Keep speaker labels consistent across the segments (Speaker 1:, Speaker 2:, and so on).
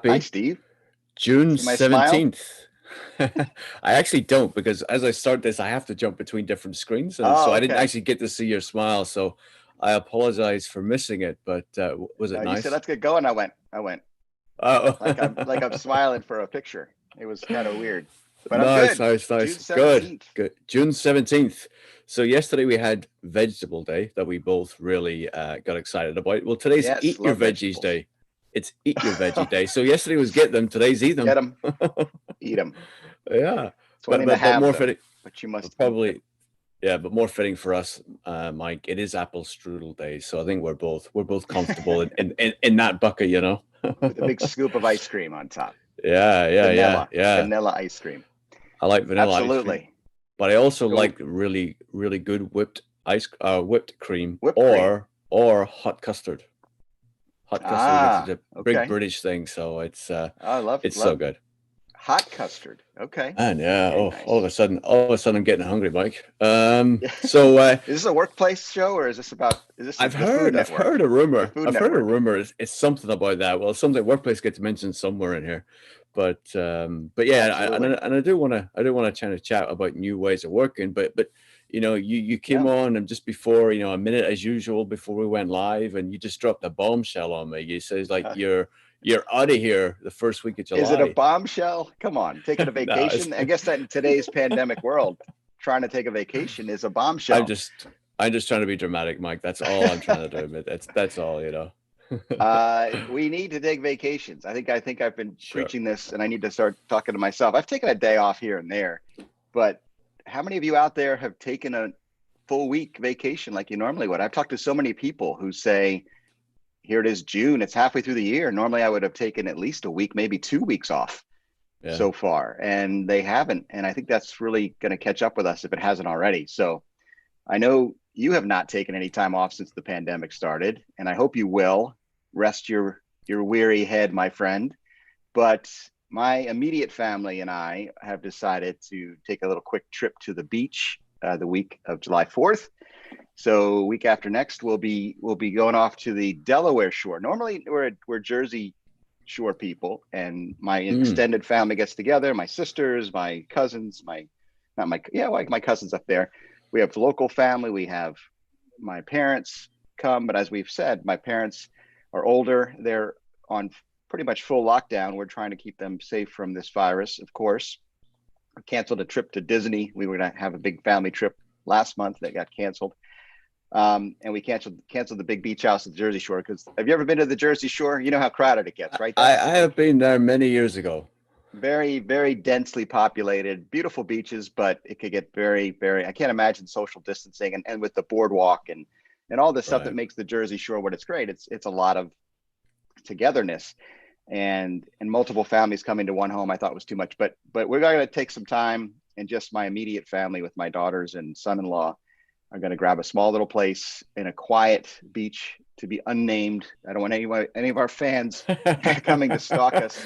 Speaker 1: Hi,
Speaker 2: Happy
Speaker 1: Steve.
Speaker 2: June
Speaker 1: See my smile?
Speaker 2: 17th. I actually don't because as I start this, I have to jump between different screens. And so
Speaker 1: Oh,
Speaker 2: I didn't
Speaker 1: okay.
Speaker 2: actually get to see your smile. So I apologize for missing it. But was it
Speaker 1: No, you said
Speaker 2: nice?
Speaker 1: let's get going. I went
Speaker 2: Oh,
Speaker 1: like I'm smiling for a picture. It was kind of weird, but I'm
Speaker 2: nice,
Speaker 1: good.
Speaker 2: nice,
Speaker 1: June
Speaker 2: nice. Good,
Speaker 1: 17th.
Speaker 2: good. June 17th. So yesterday we had Vegetable Day that we both really got excited about. Well, today's
Speaker 1: Yes,
Speaker 2: Eat Your
Speaker 1: love
Speaker 2: Veggies
Speaker 1: vegetables.
Speaker 2: Day. It's Eat Your Veggie Day. So yesterday was Get Them, today's Eat
Speaker 1: Get
Speaker 2: Them.
Speaker 1: them, eat them.
Speaker 2: Yeah,
Speaker 1: It's one thing to
Speaker 2: but
Speaker 1: have
Speaker 2: more
Speaker 1: them,
Speaker 2: fitting,
Speaker 1: but you must eat them.
Speaker 2: probably yeah, but more fitting for us, Mike. It is apple strudel day, so I think we're both comfortable in that bucket, you know.
Speaker 1: With a big scoop of ice cream on top.
Speaker 2: Yeah, yeah, yeah,
Speaker 1: Vanilla,
Speaker 2: yeah.
Speaker 1: vanilla ice cream.
Speaker 2: I like vanilla ice cream,
Speaker 1: Absolutely.
Speaker 2: but I also
Speaker 1: So
Speaker 2: like really really good whipped cream
Speaker 1: whipped cream.
Speaker 2: or hot custard. Hot custard, I guess, is
Speaker 1: Ah,
Speaker 2: a big
Speaker 1: okay.
Speaker 2: British thing, so
Speaker 1: I love
Speaker 2: it's so
Speaker 1: love
Speaker 2: good.
Speaker 1: hot custard. Okay.
Speaker 2: And yeah,
Speaker 1: Very
Speaker 2: oh,
Speaker 1: nice.
Speaker 2: all of a sudden, I'm getting hungry, Mike.
Speaker 1: Yeah.
Speaker 2: So
Speaker 1: Is this a workplace show or is this the Food
Speaker 2: I've
Speaker 1: Network?
Speaker 2: heard a
Speaker 1: The
Speaker 2: rumor.
Speaker 1: Food
Speaker 2: I've heard a
Speaker 1: Network.
Speaker 2: rumor. It's something about that. Well, something workplace gets mentioned somewhere in here, but yeah,
Speaker 1: Absolutely.
Speaker 2: and I do want to kind of chat about new ways of working. But you came
Speaker 1: Yeah.
Speaker 2: on and just before a minute as usual before we went live, and you just dropped a bombshell on me. You says like
Speaker 1: Uh,
Speaker 2: you're out of here the first week of
Speaker 1: is it a
Speaker 2: July.
Speaker 1: bombshell? Come on, taking a
Speaker 2: No, it's,
Speaker 1: vacation. I guess that in today's pandemic world, trying to take a vacation is a
Speaker 2: I'm
Speaker 1: bombshell.
Speaker 2: just I'm just trying to be dramatic, Mike. That's all I'm trying to do. But that's all, you know.
Speaker 1: We need to take vacations. I think I've been
Speaker 2: Sure.
Speaker 1: preaching this, and I need to start talking to myself. I've taken a day off here and there, but how many of you out there have taken a full week vacation like you normally would? I've talked to so many people who say, here it is June, it's halfway through the year. Normally I would have taken at least a week, maybe 2 weeks off
Speaker 2: Yeah.
Speaker 1: so far, and they haven't. And I think that's really going to catch up with us if it hasn't already. So I know you have not taken any time off since the pandemic started, and I hope you will. Rest your weary head, my friend. But my immediate family and I have decided to take a little quick trip to the beach the week of July 4th. So week after next, we'll be going off to the Delaware shore. Normally, we're Jersey Shore people, and my
Speaker 2: Mm.
Speaker 1: extended family gets together. My sisters, my cousins, my not my yeah, like my cousins up there. We have local family. We have my parents come, but as we've said, my parents are older. They're on pretty much full lockdown. We're trying to keep them safe from this virus, of course. I canceled a trip to Disney. We were going to have a big family trip last month that got canceled. And we canceled the big beach house at the Jersey Shore because have you ever been to the Jersey Shore? You know how crowded it gets, right? That's
Speaker 2: I have
Speaker 1: like
Speaker 2: been there many years ago.
Speaker 1: very, very densely populated, beautiful beaches, but it could get very, very. I can't imagine social distancing and with the boardwalk and all the stuff that
Speaker 2: Right.
Speaker 1: makes the Jersey Shore what it's great. It's a lot of togetherness and multiple families coming to one home. I thought was too much, but we're going to take some time and just my immediate family with my daughters and son-in-law are going to grab a small little place in a quiet beach to be unnamed. I don't want any of our fans coming to stalk us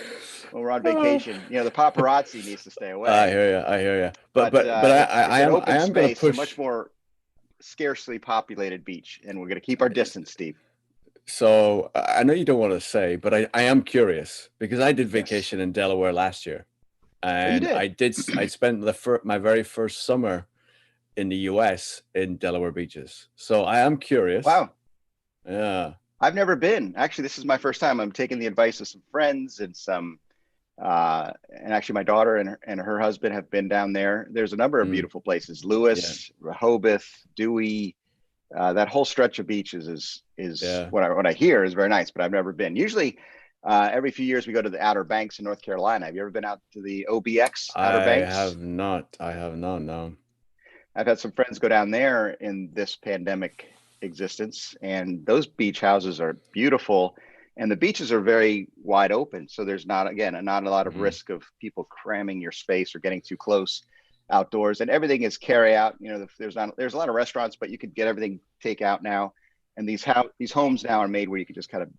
Speaker 1: when we're on
Speaker 2: Oh,
Speaker 1: vacation. The paparazzi needs to stay
Speaker 2: I
Speaker 1: away.
Speaker 2: hear you. I hear you.
Speaker 1: But
Speaker 2: But
Speaker 1: it's an
Speaker 2: I
Speaker 1: open
Speaker 2: am going to
Speaker 1: space, a much
Speaker 2: push.
Speaker 1: more scarcely populated beach, and we're going to keep our distance, Steve.
Speaker 2: So I know you don't want to say, but I am curious because I did
Speaker 1: Yes.
Speaker 2: vacation in Delaware last year,
Speaker 1: Oh, you
Speaker 2: and
Speaker 1: did.
Speaker 2: I spent my very first summer in the U.S. in Delaware Beaches. So I am curious.
Speaker 1: Wow.
Speaker 2: Yeah.
Speaker 1: I've never been. Actually, this is my first time. I'm taking the advice of some friends and some and actually my daughter and her husband have been down there. There's a number of
Speaker 2: Mm,
Speaker 1: beautiful places.
Speaker 2: yeah.
Speaker 1: Lewis, Rehoboth, Dewey, that whole stretch of beaches is
Speaker 2: Yeah.
Speaker 1: what I hear is very nice, but I've never been. Usually, every few years we go to the Outer Banks in North Carolina. Have you ever been out to the OBX Outer
Speaker 2: I
Speaker 1: Banks?
Speaker 2: have not. I have not. No.
Speaker 1: I've had some friends go down there in this pandemic existence, and those beach houses are beautiful, and the beaches are very wide open. So there's not, again, not a lot of
Speaker 2: Hmm.
Speaker 1: risk of people cramming your space or getting too close outdoors. And everything is carry out. There's a lot of restaurants, but you could get everything take out now. And these homes now are made where you could just kind of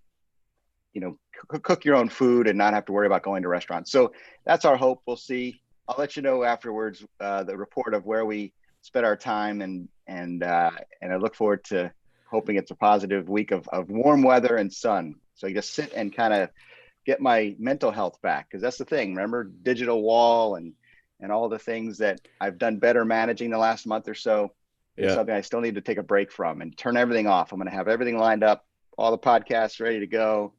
Speaker 1: cook your own food and not have to worry about going to restaurants. So that's our hope. We'll see. I'll let you know afterwards the report of where we spent our time and I look forward to hoping it's a positive week of warm weather and sun. So you just sit and kind of get my mental health back. Because that's the thing. Remember, digital wall and all the things that I've done better managing the last month or so is
Speaker 2: Yeah.
Speaker 1: something I still need to take a break from and turn everything off. I'm going to have everything lined up, all the podcasts ready to go.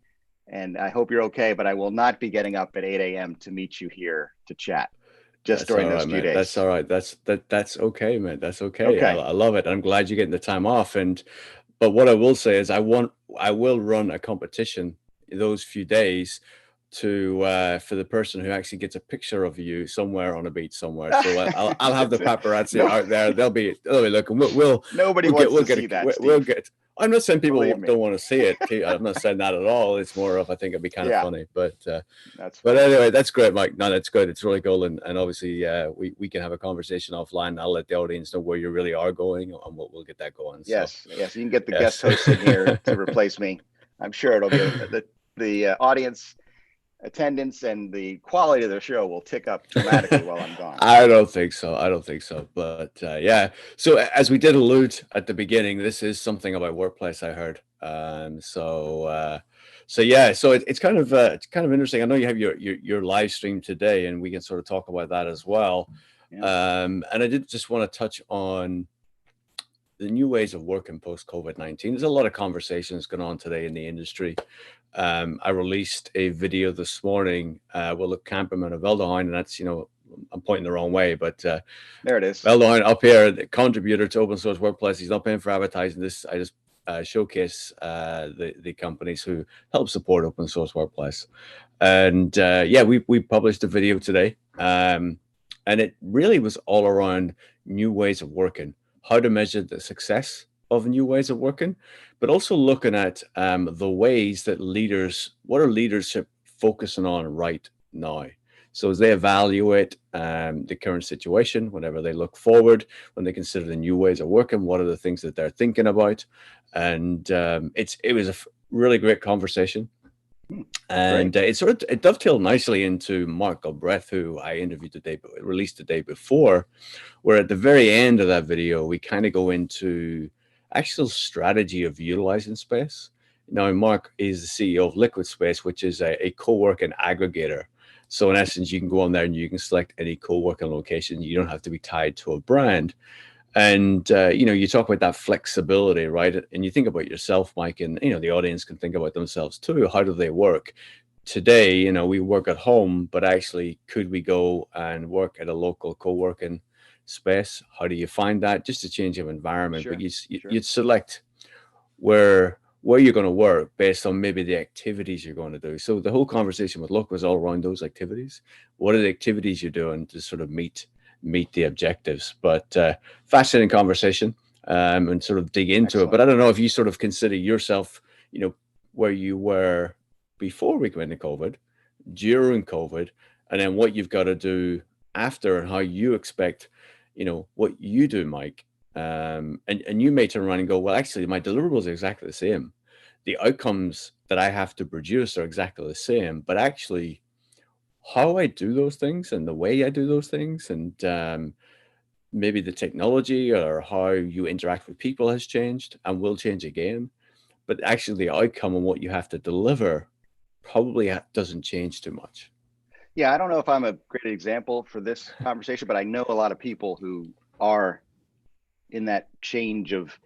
Speaker 1: And I hope you're okay, but I will not be getting up at 8 a.m. to meet you here to chat just
Speaker 2: That's
Speaker 1: during
Speaker 2: all
Speaker 1: those
Speaker 2: right,
Speaker 1: few
Speaker 2: man. That's
Speaker 1: days.
Speaker 2: all right. That's okay, man. That's okay.
Speaker 1: Okay.
Speaker 2: I love it. I'm glad you're getting the time off. And but what I will say is I will run a competition those few days to for the person who actually gets a picture of you somewhere on a beach somewhere. So I'll have the paparazzi
Speaker 1: No,
Speaker 2: out there. They'll be looking.
Speaker 1: nobody
Speaker 2: We'll get
Speaker 1: wants
Speaker 2: we'll
Speaker 1: to
Speaker 2: get
Speaker 1: see that,
Speaker 2: we'll
Speaker 1: Steve.
Speaker 2: get. I'm not saying
Speaker 1: Believe
Speaker 2: people
Speaker 1: me.
Speaker 2: don't want to see it. I'm not saying that at all. It's more of I think it'd be kind of
Speaker 1: Yeah,
Speaker 2: funny,
Speaker 1: that's
Speaker 2: but
Speaker 1: funny.
Speaker 2: anyway, that's great, Mike. No, that's good. It's really cool, and obviously, we can have a conversation offline. I'll let the audience know where you really are going, and we'll get that going. So,
Speaker 1: Yes, yes. You can get the guest
Speaker 2: yes,
Speaker 1: hosts in here to replace me. I'm sure it'll be the audience attendance and the quality of the show will tick up dramatically while I'm gone.
Speaker 2: I don't think so. I don't think so. But yeah. So as we did allude at the beginning, this is something about workplace. I heard. So yeah. So it's kind of interesting. I know you have your live stream today, and we can sort of talk about that as well.
Speaker 1: Yeah,
Speaker 2: And I did just want to touch on the new ways of working post COVID-19. There's a lot of conversations going on today in the industry. I released a video this morning with a camperman of Veldhoen, and that's, I'm pointing the wrong way, but
Speaker 1: there it is.
Speaker 2: Veldhoen up here, the contributor to open source workplace. He's not paying for advertising this. I just showcase the companies who help support open source workplace. And yeah, we published a video today. And it really was all around new ways of working, how to measure the success of new ways of working, but also looking at the ways that what are leadership focusing on right now? So as they evaluate the current situation, whenever they look forward, when they consider the new ways of working, what are the things that they're thinking about? And it was a really great conversation.
Speaker 1: Great.
Speaker 2: And it dovetailed nicely into Mark Galbraith, who I interviewed released the day before, where at the very end of that video, we kind of go into actual strategy of utilizing space. Now, Mark is the CEO of Liquid Space, which is a co-working aggregator. So in essence, you can go on there and you can select any co-working location. You don't have to be tied to a brand. And you talk about that flexibility, right? And you think about yourself, Mike, and the audience can think about themselves too. How do they work? Today, we work at home, but actually, could we go and work at a local co-working space? How do you find that? Just a change of environment, but
Speaker 1: Sure. Sure.
Speaker 2: you'd select where you're going to work based on maybe the activities you're going to do. So the whole conversation with Luke was all around those activities. What are the activities you're doing to sort of meet the objectives? But fascinating conversation, and sort of dig into it.
Speaker 1: Excellent.
Speaker 2: But I don't know if you sort of consider yourself, where you were before we went into COVID, during COVID, and then what you've got to do after, and how you expect, what you do, Mike. And you may turn around and go, well, actually, my deliverables are exactly the same. The outcomes that I have to produce are exactly the same, but actually, how I do those things and the way I do those things, and maybe the technology or how you interact with people has changed and will change again. But actually, the outcome and what you have to deliver probably doesn't change too much.
Speaker 1: Yeah, I don't know if I'm a great example for this conversation, but I know a lot of people who are in that change of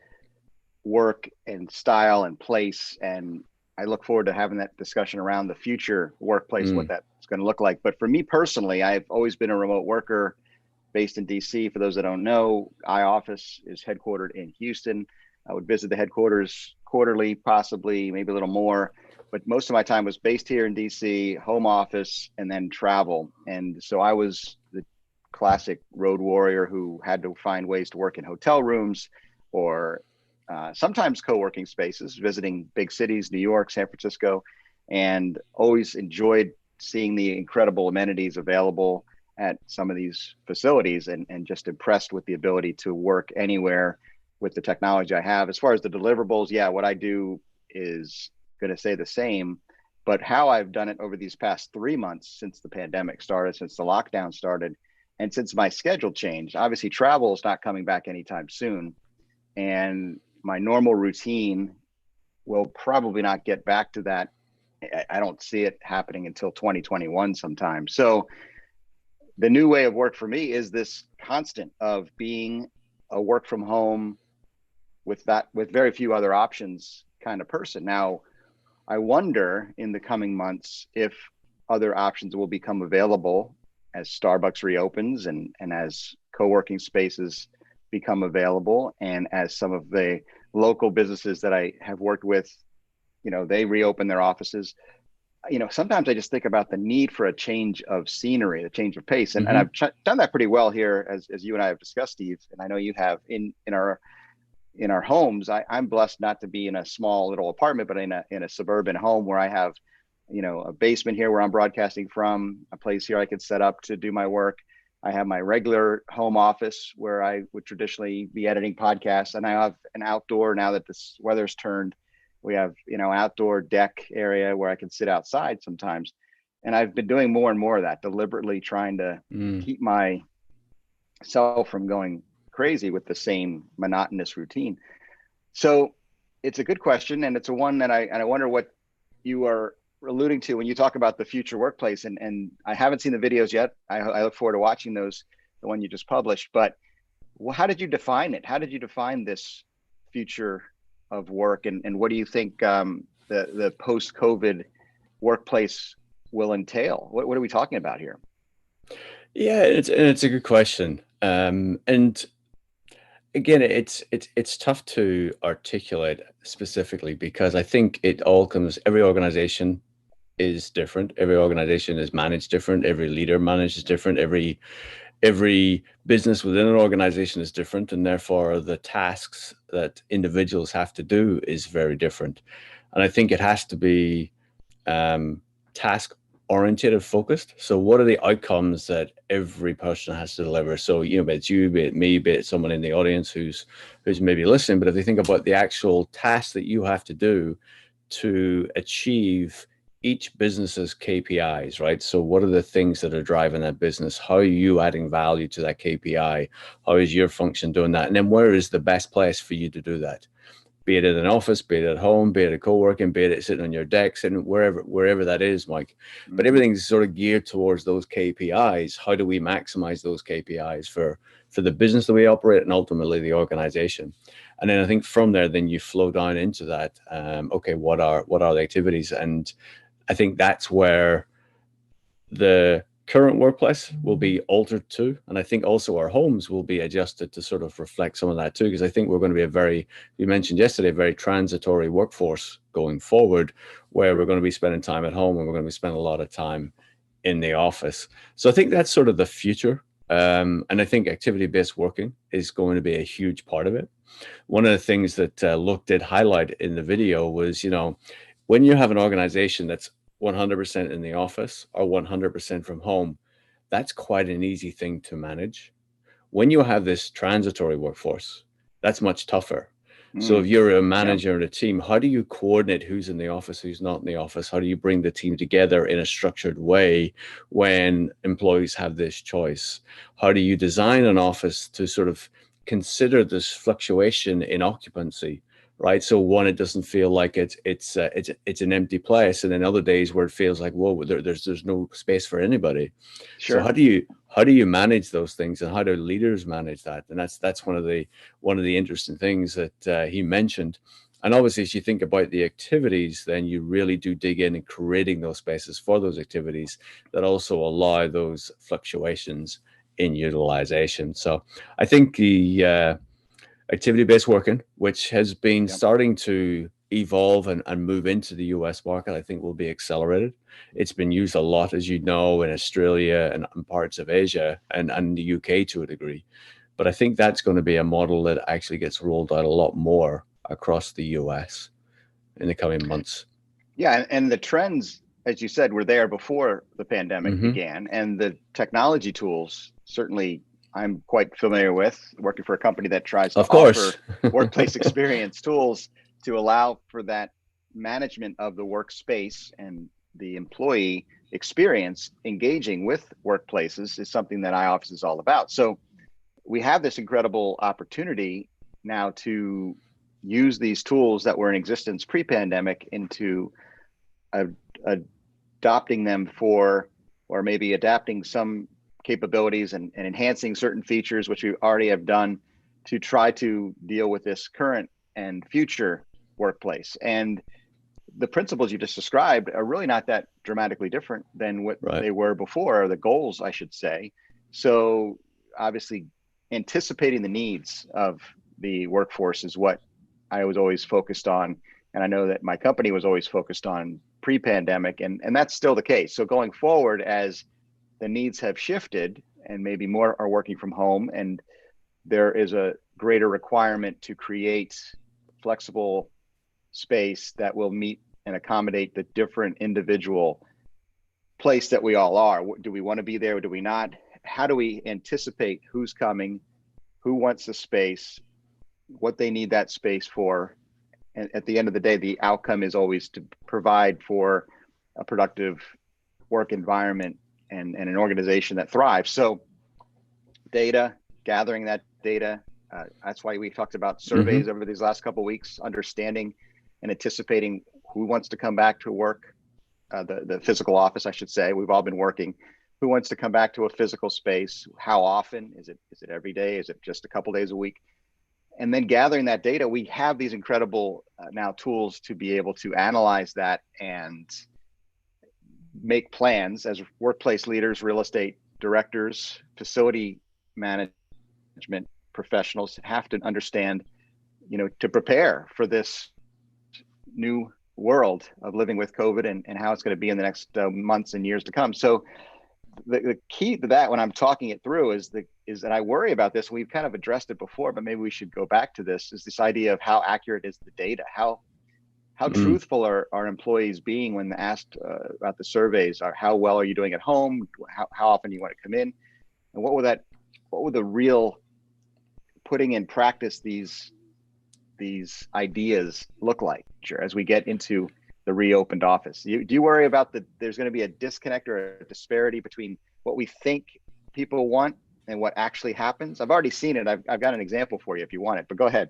Speaker 1: work and style and place. And I look forward to having that discussion around the future workplace, what
Speaker 2: Mm,
Speaker 1: that's going to look like. But for me personally, I've always been a remote worker based in DC. For those that don't know, iOffice is headquartered in Houston. I would visit the headquarters quarterly, possibly, maybe a little more. But most of my time was based here in DC, home office, and then travel. And so I was the classic road warrior who had to find ways to work in hotel rooms or sometimes co-working spaces, visiting big cities, New York, San Francisco, and always enjoyed seeing the incredible amenities available at some of these facilities, and just impressed with the ability to work anywhere with the technology I have. As far as the deliverables, yeah, what I do is going to stay the same, but how I've done it over these past 3 months since the pandemic started, since the lockdown started, and since my schedule changed. Obviously, travel is not coming back anytime soon, and my normal routine will probably not get back to that I don't see it happening until 2021 sometime. So the new way of work for me is this constant of being a work from home with very few other options kind of person. Now, I wonder in the coming months if other options will become available as Starbucks reopens and as co-working spaces become available, and as some of the local businesses that I have worked with, they reopen their offices. Sometimes I just think about the need for a change of scenery, a change of pace. And I've done that pretty well here, as you and I have discussed, Steve, and I know you have in our homes. I'm blessed not to be in a small little apartment, but in a suburban home where I have, a basement here where I'm broadcasting from, a place here I could set up to do my work. I have my regular home office where I would traditionally be editing podcasts, and I have an outdoor, now that this weather's turned, we have, outdoor deck area where I can sit outside sometimes. And I've been doing more and more of that, deliberately trying to keep myself from going crazy with the same monotonous routine. So it's a good question, and it's a one that I wonder what you are alluding to when you talk about the future workplace. And I haven't seen the videos yet. I look forward to watching those, the one you just published. But how did you define it? How did you define this future of work, and what do you think the post-COVID workplace will entail? What are we talking about here?
Speaker 2: Yeah, it's a good question. And again, it's tough to articulate specifically, because I think every organization is different. Every organization is managed different. Every leader manages different. Every business within an organization is different, and therefore the tasks that individuals have to do is very different. And I think it has to be task oriented, focused. So what are the outcomes that every person has to deliver? So, be it you, be it me, be it someone in the audience who's maybe listening, but if they think about the actual task that you have to do to achieve each business's KPIs, right? So what are the things that are driving that business? How are you adding value to that KPI? How is your function doing that? And then where is the best place for you to do that? Be it in an office, be it at home, be it at co-working, be it sitting on your deck, sitting wherever that is, Mike. But everything's sort of geared towards those KPIs. How do we maximize those KPIs for the business that we operate, and ultimately the organization? And then I think from there, then you flow down into that. Okay, what are the activities? And I think that's where the current workplace will be altered to. And I think also our homes will be adjusted to sort of reflect some of that too, because I think we're going to be you mentioned yesterday, a very transitory workforce going forward, where we're going to be spending time at home and we're going to be spending a lot of time in the office. So I think that's sort of the future. And I think activity-based working is going to be a huge part of it. One of the things that Luke did highlight in the video was, when you have an organization that's 100% in the office or 100% from home, that's quite an easy thing to manage. When you have this transitory workforce, that's much tougher. So if you're a manager and a team, how do you coordinate who's in the office, who's not in the office? How do you bring the team together in a structured way when employees have this choice? How do you design an office to sort of consider this fluctuation in occupancy? Right. So one, it doesn't feel like it's an empty place, and then other days where it feels like, whoa, there's no space for anybody.
Speaker 1: Sure.
Speaker 2: So how do you manage those things, and how do leaders manage that? And that's one of the interesting things that he mentioned. And obviously, as you think about the activities, then you really do dig in creating those spaces for those activities that also allow those fluctuations in utilization. So I think the activity-based working, which has been starting to evolve and move into the US market, I think will be accelerated. It's been used a lot, as you know, in Australia and parts of Asia and the UK to a degree. But I think that's going to be a model that actually gets rolled out a lot more across the US in the coming months.
Speaker 1: Yeah, and the trends, as you said, were there before the pandemic began, and the technology tools certainly I'm quite familiar with, working for a company that tries to offer workplace experience tools to allow for that management of the workspace and the employee experience. Engaging with workplaces is something that iOffice is all about. So we have this incredible opportunity now to use these tools that were in existence pre-pandemic into a adopting them for, or maybe adapting some capabilities and enhancing certain features, which we already have done to try to deal with this current and future workplace. And the principles you just described are really not that dramatically different than what they were before, or the goals, I should say. So obviously anticipating the needs of the workforce is what I was always focused on. And I know that my company was always focused on pre-pandemic, and that's still the case. So going forward, as the needs have shifted and maybe more are working from home, and there is a greater requirement to create flexible space that will meet and accommodate the different individual place that we all are. Do we want to be there or do we not? How do we anticipate who's coming, who wants the space, what they need that space for? And at the end of the day, the outcome is always to provide for a productive work environment and an organization that thrives. So data, gathering that data, that's why we talked about surveys over these last couple of weeks, understanding and anticipating who wants to come back to work, the physical office, I should say. We've all been working. Who wants to come back to a physical space? How often? Is it every day? Is it just a couple days a week? And then gathering that data, we have these incredible now tools to be able to analyze that and make plans as workplace leaders, real estate directors, facility management professionals have to understand, to prepare for this new world of living with COVID and how it's going to be in the next months and years to come. So the key to that when I'm talking it through is that I worry about this. We've kind of addressed it before, but maybe we should go back to this, is this idea of how accurate is the data? How truthful are employees being when asked about the surveys? Or how well are you doing at home? How often do you want to come in? And what would the real putting in practice these ideas look like as we get into the reopened office? Do you worry about there's going to be a disconnect or a disparity between what we think people want and what actually happens? I've already seen it. I've got an example for you if you want it, but go ahead.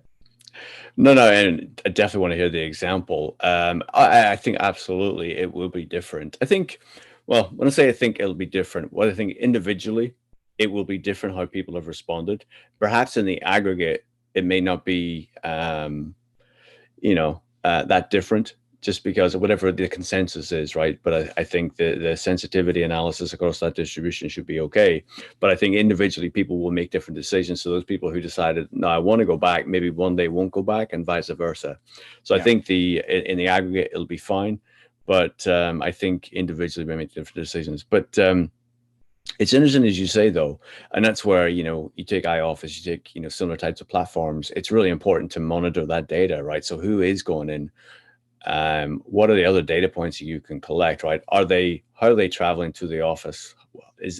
Speaker 2: No, and I definitely want to hear the example. I think absolutely it will be different. I think, well, when I say I think it'll be different, what I think individually, it will be different how people have responded. Perhaps in the aggregate, it may not be, that different, just because of whatever the consensus is, right? But I think the sensitivity analysis across that distribution should be okay. But I think individually people will make different decisions. So those people who decided, no, I want to go back, maybe one day won't go back, and vice versa. So I think in the aggregate, it'll be fine. But I think individually we make different decisions. But it's interesting, as you say, though, and that's where, you take iOffice, you take, similar types of platforms. It's really important to monitor that data, right? So who is going in? What are the other data points you can collect, right? How are they traveling to the office?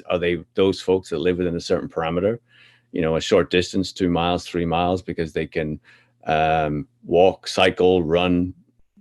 Speaker 2: Are they those folks that live within a certain parameter, a short distance, 2 miles, 3 miles, because they can walk, cycle, run,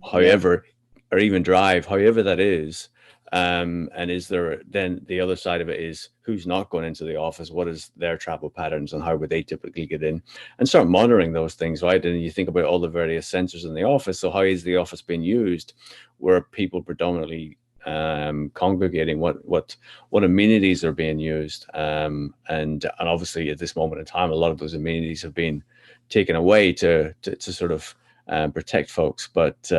Speaker 2: however, or even drive, however that is. And is there, then the other side of it is who's not going into the office? What is their travel patterns and how would they typically get in? And start monitoring those things, right? And you think about all the various sensors in the office. So how is the office being used? Where people predominantly congregating? What amenities are being used? And obviously at this moment in time, a lot of those amenities have been taken away to sort of protect folks. But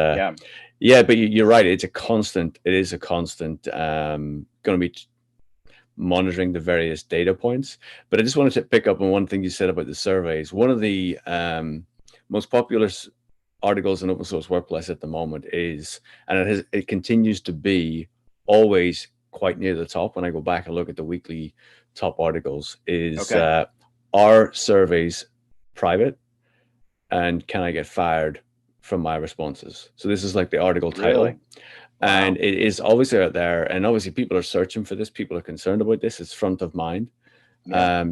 Speaker 2: yeah, but you're right. It is a constant going to be monitoring the various data points. But I just wanted to pick up on one thing you said about the surveys. One of the most popular articles in open source workplace at the moment is, and it continues to be always quite near the top when I go back and look at the weekly top articles, is are surveys private, and can I get fired from my responses? So this is like the article title.
Speaker 1: Really?
Speaker 2: And it is obviously out there, and obviously people are searching for this. People are concerned about this. It's front of mind.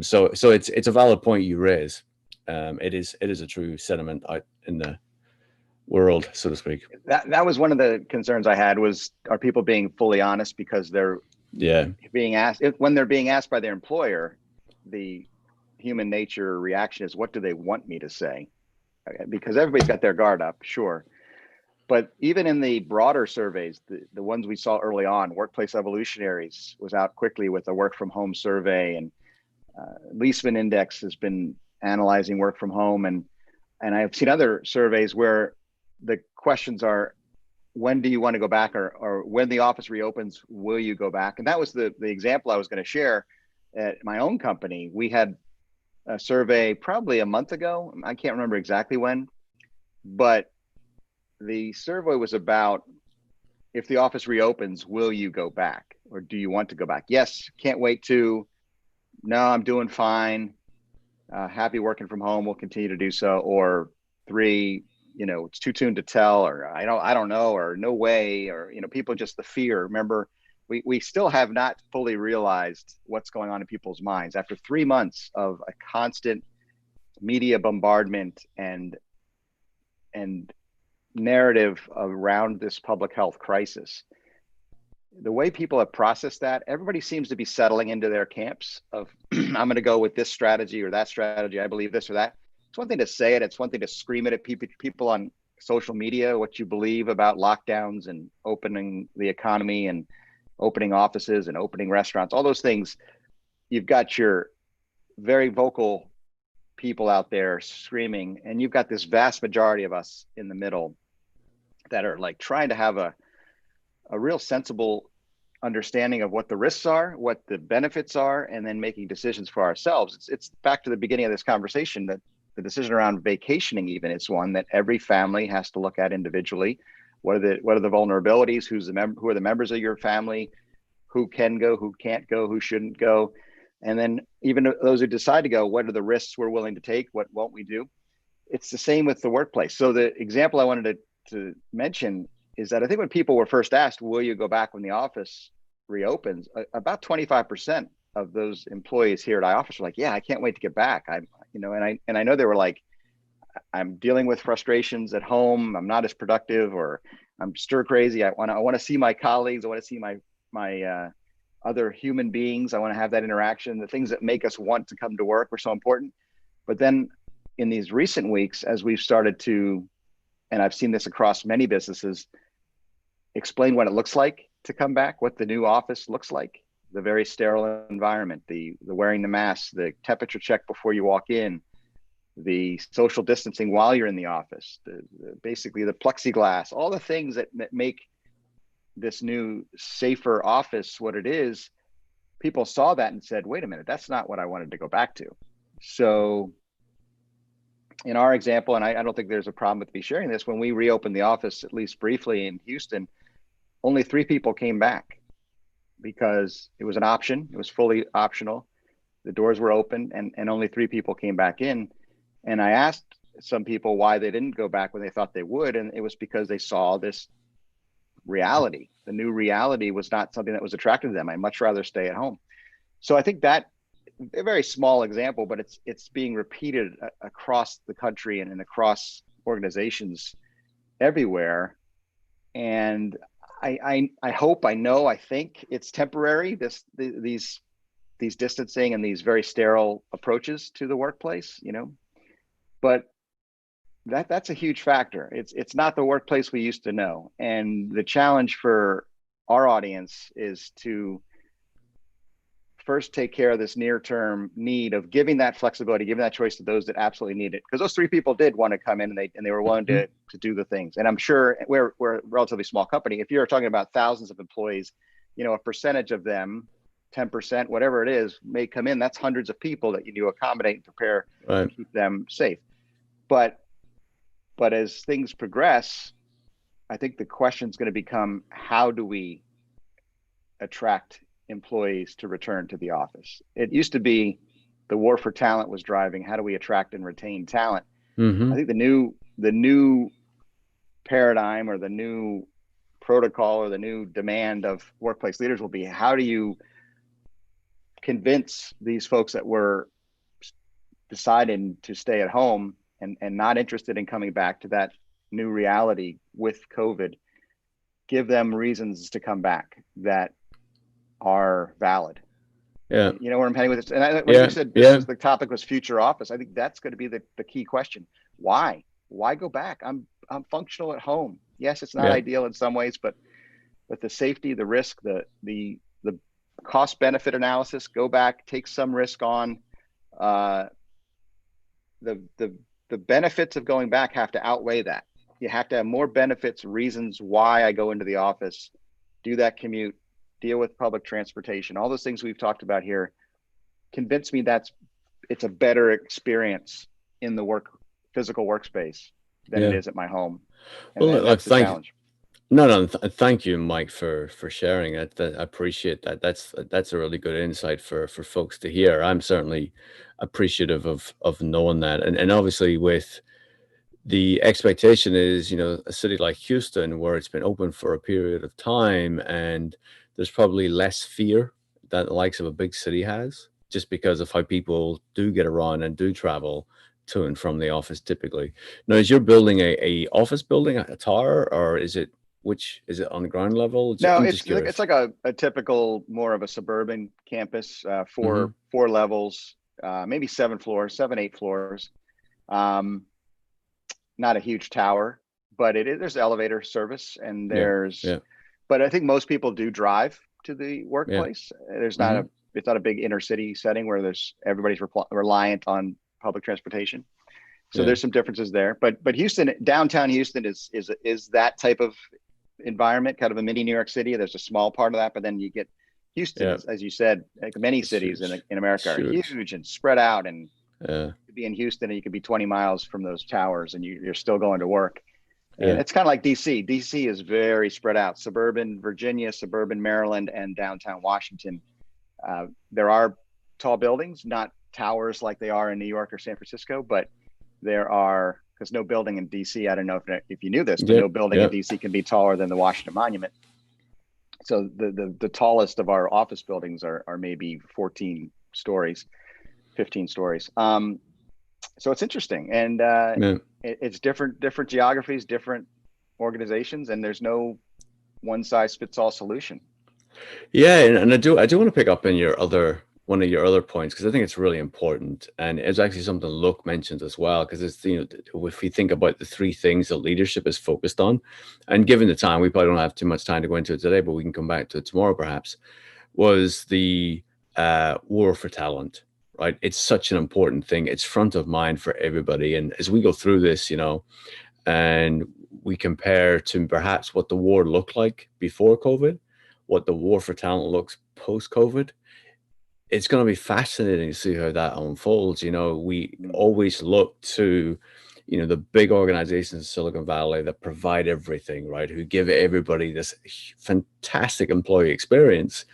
Speaker 2: So it's a valid point you raise. It is a true sentiment out in the world, so to speak.
Speaker 1: That was one of the concerns I had, was, are people being fully honest? Because they're being asked, when they're being asked by their employer, the human nature reaction is, what do they want me to say? Because everybody's got their guard up, sure. But even in the broader surveys, the ones we saw early on, Workplace Evolutionaries was out quickly with a work from home survey, and Leesman Index has been analyzing work from home, and I've seen other surveys where the questions are, when do you want to go back, or when the office reopens, will you go back? And that was the example I was going to share at my own company. We had a survey probably a month ago. I can't remember exactly when, but the survey was about, if the office reopens, will you go back, or do you want to go back? Yes, can't wait to. No, I'm doing fine. Happy working from home. We'll continue to do so. Or 3, it's too soon to tell, or I don't know, or no way, or people, just the fear. Remember, we still have not fully realized what's going on in people's minds after 3 months of a constant media bombardment and narrative around this public health crisis. The way people have processed that, everybody seems to be settling into their camps of, I'm going to go with this strategy or that strategy. I believe this or that. It's one thing to say it. It's one thing to scream it at people on social media, what you believe about lockdowns and opening the economy and opening offices and opening restaurants, all those things. You've got your very vocal people out there screaming, and you've got this vast majority of us in the middle that are like trying to have a real sensible understanding of what the risks are, what the benefits are, and then making decisions for ourselves. It's back to the beginning of this conversation, that the decision around vacationing even is one that every family has to look at individually. What are the vulnerabilities? Who are the members of your family? Who can go? Who can't go? Who shouldn't go? And then even those who decide to go, what are the risks we're willing to take? What won't we do? It's the same with the workplace. So the example I wanted to mention is that I think when people were first asked, will you go back when the office reopens, about 25% of those employees here at iOffice were like, yeah, I can't wait to get back. And I know they were like, I'm dealing with frustrations at home. I'm not as productive, or I'm stir crazy. I want to see my colleagues. I want to see my other human beings. I want to have that interaction. The things that make us want to come to work were so important. But then in these recent weeks, as we've started to, and I've seen this across many businesses, explain what it looks like to come back, what the new office looks like, the very sterile environment, the wearing the mask, the temperature check before you walk in, the social distancing while you're in the office, basically the plexiglass, all the things that make this new safer office what it is. People saw that and said, wait a minute, that's not what I wanted to go back to. So in our example, and I don't think there's a problem with me sharing this, when we reopened the office, at least briefly in Houston, only 3 people came back because it was an option. It was fully optional. The doors were open, and only 3 people came back in. And I asked some people why they didn't go back when they thought they would. And it was because they saw this reality. The new reality was not something that was attractive to them. I'd much rather stay at home. So I think that a very small example, but it's being repeated across the country and across organizations everywhere. And I hope, I think it's temporary, these distancing and these very sterile approaches to the workplace, but that's a huge factor. It's not the workplace we used to know. And the challenge for our audience is to first take care of this near-term need of giving that flexibility, giving that choice to those that absolutely need it. Because those 3 people did want to come in, and they were willing to do the things. And I'm sure we're a relatively small company. If you're talking about thousands of employees, a percentage of them, 10%, whatever it is, may come in. That's hundreds of people that you need to accommodate and prepare to keep them safe. But as things progress, I think the question is going to become, how do we attract employees to return to the office? It used to be the war for talent was driving, how do we attract and retain talent? I think the new paradigm, or the new protocol, or the new demand of workplace leaders will be, how do you convince these folks that were deciding to stay at home and not interested in coming back to that new reality with COVID, give them reasons to come back that are valid.
Speaker 3: Yeah.
Speaker 1: You know where I'm heading with this? And when you said the topic was future office, I think that's going to be the key question. Why go back? I'm functional at home. Yes, it's not
Speaker 2: Yeah.
Speaker 1: ideal in some ways, but the safety, the risk, the cost benefit analysis, go back, take some risk on. Uh, the benefits of going back have to outweigh that. You have to have more benefits, reasons why I go into the office, do that commute, deal with public transportation, all those things we've talked about here. Convince me it's a better experience in the physical workspace than it
Speaker 2: Yeah.
Speaker 1: is at my home,
Speaker 2: Well,
Speaker 1: and
Speaker 2: look,
Speaker 1: that's the
Speaker 2: thank
Speaker 1: challenge.
Speaker 2: no, thank you, Mike, for sharing it. I appreciate that. That's a really good insight for folks to hear. I'm certainly appreciative of knowing that, and obviously with the expectation is, a city like Houston, where it's been open for a period of time, and there's probably less fear that the likes of a big city has, just because of how people do get around and do travel to and from the office typically. Now, is your building a office building, a tower, or is it on the ground level?
Speaker 1: No,
Speaker 2: I'm just
Speaker 1: it's
Speaker 2: curious.
Speaker 1: like a typical, more of a suburban campus,
Speaker 2: Hmm.
Speaker 1: four levels, maybe 7 floors, 8 floors. Um, Not a huge tower, but there's elevator service, and
Speaker 2: Yeah, yeah,
Speaker 1: but I think most people do drive to the
Speaker 2: yeah.
Speaker 1: workplace.
Speaker 2: Hmm.
Speaker 1: It's not a big inner city setting where everybody's reliant on public transportation. So
Speaker 2: Yeah,
Speaker 1: there's some differences there. But Houston, downtown Houston is that type of environment, kind of a mini New York City. There's a small part of that, but then you get Houston,
Speaker 2: yeah.
Speaker 1: as you said, like many
Speaker 2: It's
Speaker 1: cities
Speaker 2: huge.
Speaker 1: in
Speaker 2: It's
Speaker 1: America are
Speaker 2: huge.
Speaker 1: huge and spread out, and
Speaker 2: Yeah,
Speaker 1: you could be in Houston and you could be 20 miles from those towers, and you're still going to work. And
Speaker 2: yeah,
Speaker 1: it's kind of like DC. DC is very spread out: suburban Virginia, suburban Maryland, and downtown Washington. There are tall buildings, not towers like they are in New York or San Francisco, but there are, because no building in DC, I don't know if you knew this, but
Speaker 2: yeah,
Speaker 1: no building in
Speaker 2: yeah.
Speaker 1: DC can be taller than the Washington Monument. So the tallest of our office buildings are maybe 14 stories, 15 stories. So it's interesting, and
Speaker 2: Yeah.
Speaker 1: it's different geographies, different organizations, and there's no one size fits all solution.
Speaker 2: Yeah, and I do want to pick up on your other one of your other points, because I think it's really important, and it's actually something Luke mentioned as well, because it's, if we think about the three things that leadership is focused on, and given the time, we probably don't have too much time to go into it today, but we can come back to it tomorrow perhaps, was the war for talent, right? It's such an important thing. It's front of mind for everybody, and as we go through this, and we compare to perhaps what the war looked like before COVID, what the war for talent looks post COVID. It's going to be fascinating to see how that unfolds. We
Speaker 1: Mm.
Speaker 2: always look to, the big organizations in Silicon Valley that provide everything, right? Who give everybody this fantastic employee experience.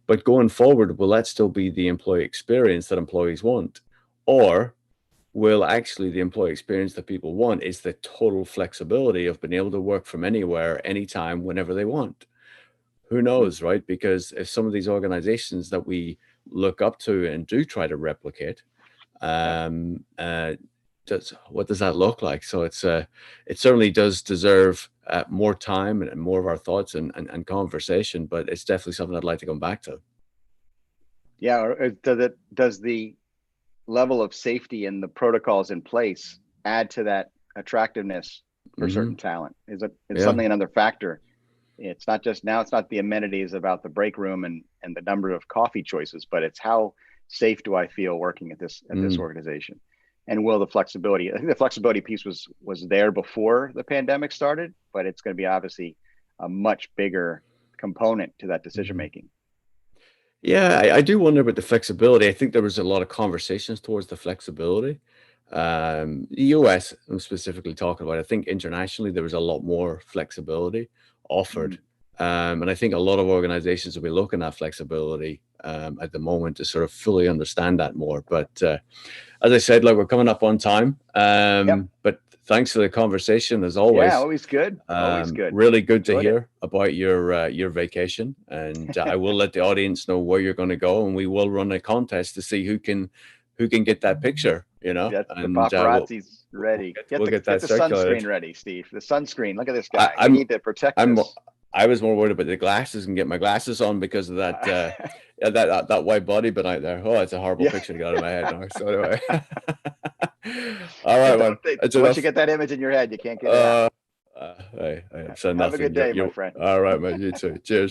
Speaker 2: But going forward, will that still be the employee experience that employees want? Or will actually the employee experience that people want is the total flexibility of being able to work from anywhere, anytime, whenever they want? Who
Speaker 1: Mm.
Speaker 2: knows, right? Because if some of these organizations that we look up to and do try to replicate,
Speaker 1: Yeah.
Speaker 2: um, uh, what does that look like? So it certainly does deserve more time and more of our thoughts and conversation, but it's definitely something I'd like to come back to.
Speaker 1: Yeah. Or does the level of safety and the protocols in place add to that attractiveness for
Speaker 2: Hmm.
Speaker 1: certain talent? It's
Speaker 2: Yeah.
Speaker 1: something, another factor. It's not just now, it's not the amenities about the break room and the number of coffee choices, but it's how safe do I feel working at this
Speaker 2: Mm.
Speaker 1: organization? And will the flexibility, I think the flexibility piece was there before the pandemic started, but it's going to be obviously a much bigger component to that decision
Speaker 2: Mhm.
Speaker 1: making.
Speaker 2: Yeah, I do wonder about the flexibility. I think there was a lot of conversations towards the flexibility. The US, I'm specifically talking about, I think internationally there was a lot more flexibility offered.
Speaker 1: Mm.
Speaker 2: And I think a lot of organizations will be looking at flexibility at the moment to sort of fully understand that more. But as I said, like, we're coming up on time.
Speaker 1: Yep.
Speaker 2: But thanks for the conversation as
Speaker 1: Yeah.
Speaker 2: always.
Speaker 1: Always good. Always good.
Speaker 2: Really good to
Speaker 1: Enjoyed it.
Speaker 2: hear about your vacation, and I will let the audience know where you're going to go, and we will run a contest to see who can get that picture,
Speaker 1: Yeah, the
Speaker 2: and
Speaker 1: paparazzi's
Speaker 2: we'll
Speaker 1: ready.
Speaker 2: we'll get
Speaker 1: Get
Speaker 2: that
Speaker 1: the sunscreen
Speaker 2: circulated.
Speaker 1: ready, Steve. The sunscreen. Look at this
Speaker 2: I,
Speaker 1: guy. We
Speaker 2: I'm
Speaker 1: need to protect
Speaker 2: I'm
Speaker 1: this.
Speaker 2: I was more worried about the glasses and get my glasses on because of that yeah, that white body been out there. Oh, it's a horrible
Speaker 1: Yeah.
Speaker 2: picture to get out of my head now. So anyway, all
Speaker 1: Yeah,
Speaker 2: right, man, that's
Speaker 1: once you
Speaker 2: enough.
Speaker 1: get that image in your head, you can't get it
Speaker 2: Uh,
Speaker 1: out.
Speaker 2: I have said
Speaker 1: Have a
Speaker 2: nothing.
Speaker 1: good day, my friend.
Speaker 2: All right, man. You too. Cheers.